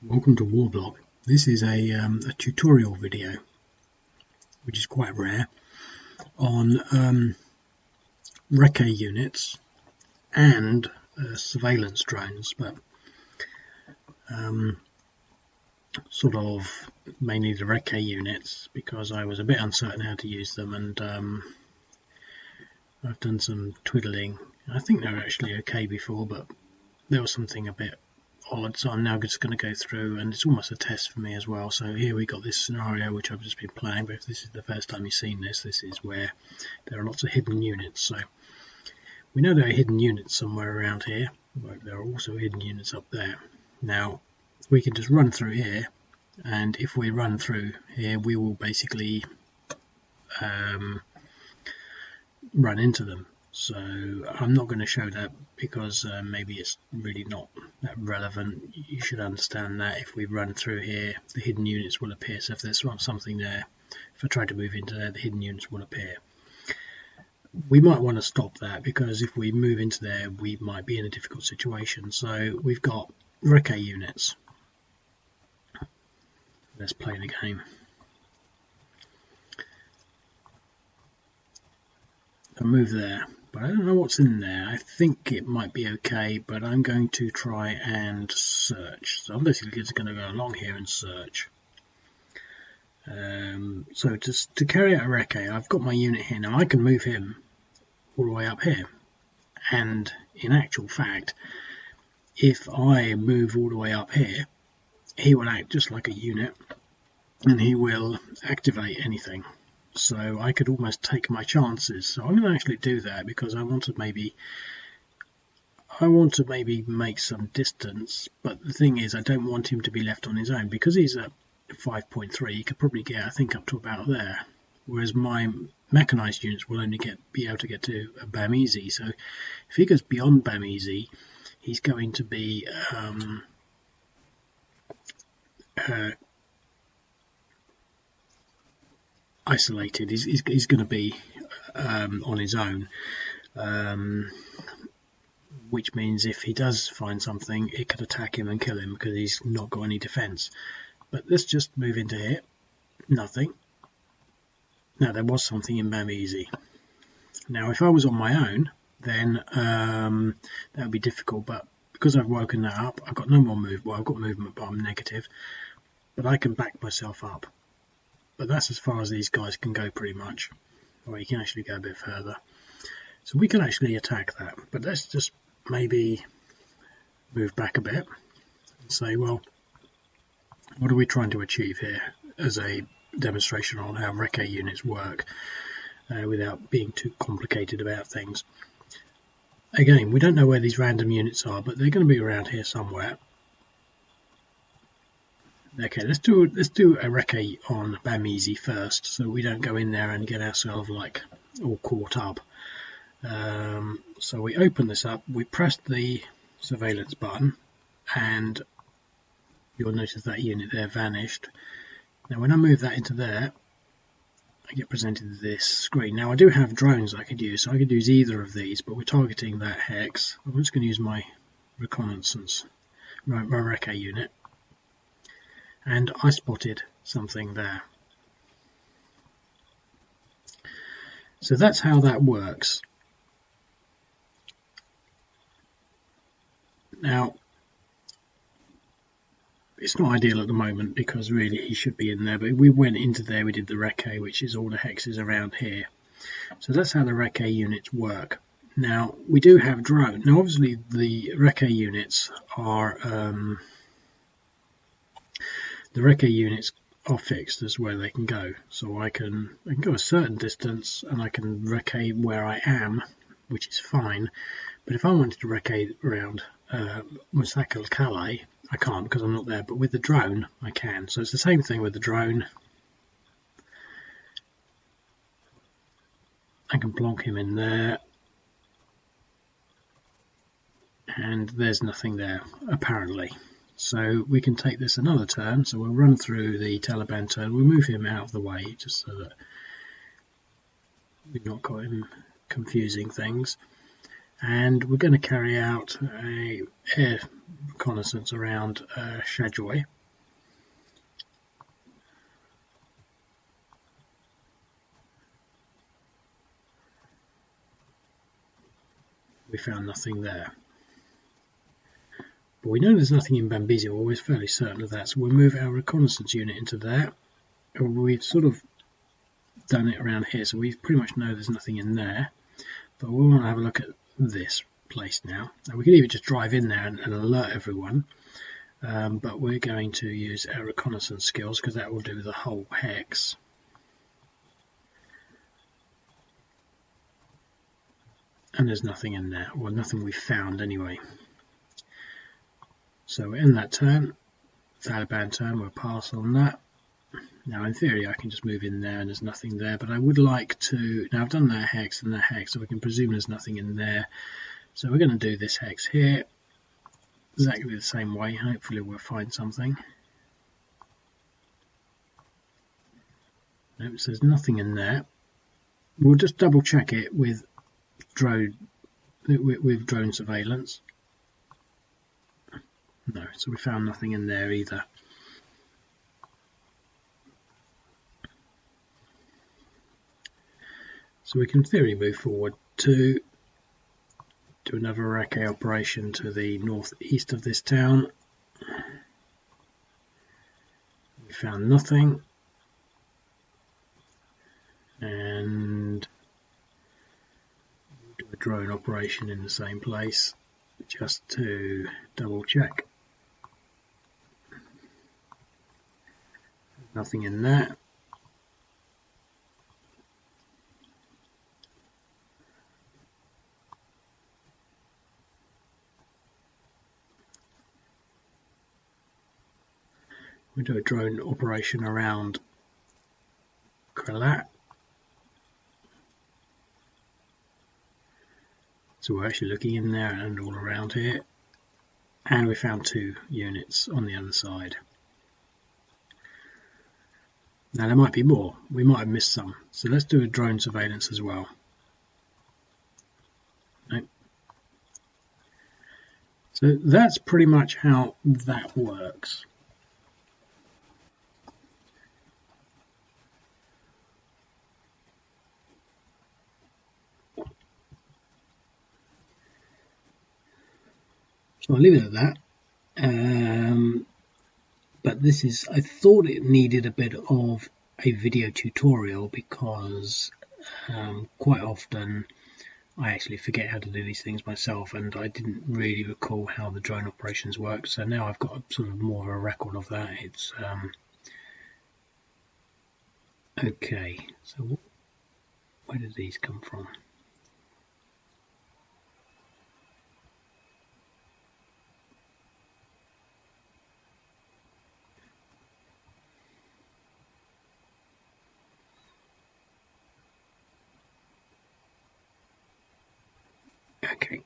Welcome to Warblog. This is a tutorial video, which is quite rare, on Recce units and surveillance drones, but sort of mainly the Recce units because I was a bit uncertain how to use them, and I've done some twiddling. I think they were actually okay before, but there was something a bit odd, so I'm now just going to go through, and it's almost a test for me as well. So here we got this scenario which I've just been playing, but if this is the first time you've seen this, this is where there are lots of hidden units. So we know there are hidden units somewhere around here, but there are also hidden units up there. Now we can just run through here, and if we run through here we will basically run into them. So I'm not going to show that because maybe it's really not that relevant. You should understand that if we run through here, the hidden units will appear. So if there's something there, if I try to move into there, the hidden units will appear. We might want to stop that because if we move into there, we might be in a difficult situation. So we've got Recce units. Let's play the game. I'll move there. But I don't know what's in there. I think it might be okay, but I'm going to try and search. So I'm basically just going to go along here and search. So just to carry out a Recce, I've got my unit here. Now I can move him all the way up here. And in actual fact, if I move all the way up here, he will act just like a unit, and he will activate anything. So I could almost take my chances. So I'm going to actually do that because I want to maybe make some distance. But the thing is, I don't want him to be left on his own because he's at 5.3. He could probably get, I think, up to about there. Whereas my mechanized units will only be able to get to BAM easy. So if he goes beyond BAM easy, he's going to be isolated. He's going to be on his own, which means if he does find something, it could attack him and kill him because he's not got any defense. But let's just move into here. Nothing. Now there was something in BAM easy. Now if I was on my own, then that would be difficult, but because I've woken that up, I've got no more movement. Well, I've got movement, but I'm negative, but I can back myself up. But that's as far as these guys can go pretty much. Or you can actually go a bit further. So we can actually attack that. But let's just maybe move back a bit and say, well, what are we trying to achieve here as a demonstration on how Recce units work without being too complicated about things. Again, we don't know where these random units are, but they're going to be around here somewhere. Okay, let's do a Recce on BAM easy first, so we don't go in there and get ourselves like all caught up. So we open this up, we press the surveillance button, and you'll notice that unit there vanished. Now when I move that into there, I get presented with this screen. Now I do have drones I could use, so I could use either of these, but we're targeting that hex. I'm just going to use my reconnaissance, my Recce unit. And I spotted something there. So that's how that works. Now, it's not ideal at the moment because really he should be in there, but we went into there, we did the Recce, which is all the hexes around here. So that's how the Recce units work. Now, we do have drone. Now, obviously, the Recce units are fixed as where they can go. So I can go a certain distance and I can Recce where I am, which is fine. But if I wanted to Recce around Musakal Calais, I can't because I'm not there. But with the drone, I can. So it's the same thing with the drone. I can plonk him in there. And there's nothing there, apparently. So we can take this another turn. So we'll run through the Taliban turn. We'll move him out of the way just so that we've not got him confusing things. and we're going to carry out a air reconnaissance around Shadjoy. We found nothing there. But we know there's nothing in Bambizia, or we're fairly certain of that, so we'll move our reconnaissance unit into there. We've sort of done it around here, so we pretty much know there's nothing in there. But we want to have a look at this place now. Now we can either just drive in there and alert everyone, but we're going to use our reconnaissance skills because that will do the whole hex. And there's nothing in there, well, nothing we found anyway. So we're in that turn, Taliban turn, we'll pass on that. Now in theory I can just move in there and there's nothing there, but I would like to, now I've done that hex and that hex, so we can presume there's nothing in there. So we're going to do this hex here, exactly the same way, hopefully we'll find something. Nope, so there's nothing in there. We'll just double check it with drone surveillance. No, so we found nothing in there either. So we can in theory move forward to do another Recce operation to the northeast of this town. We found nothing, and do a drone operation in the same place just to double check. Nothing in there. We do a drone operation around Kralat. So we're actually looking in there and all around here. And we found 2 units on the other side. Now there might be more, we might have missed some. So let's do a drone surveillance as well. Nope. So that's pretty much how that works. So I'll leave it at that. But this is, I thought it needed a bit of a video tutorial because quite often I actually forget how to do these things myself, and I didn't really recall how the drone operations work. So now I've got sort of more of a record of that. It's okay. So where did these come from? Okay,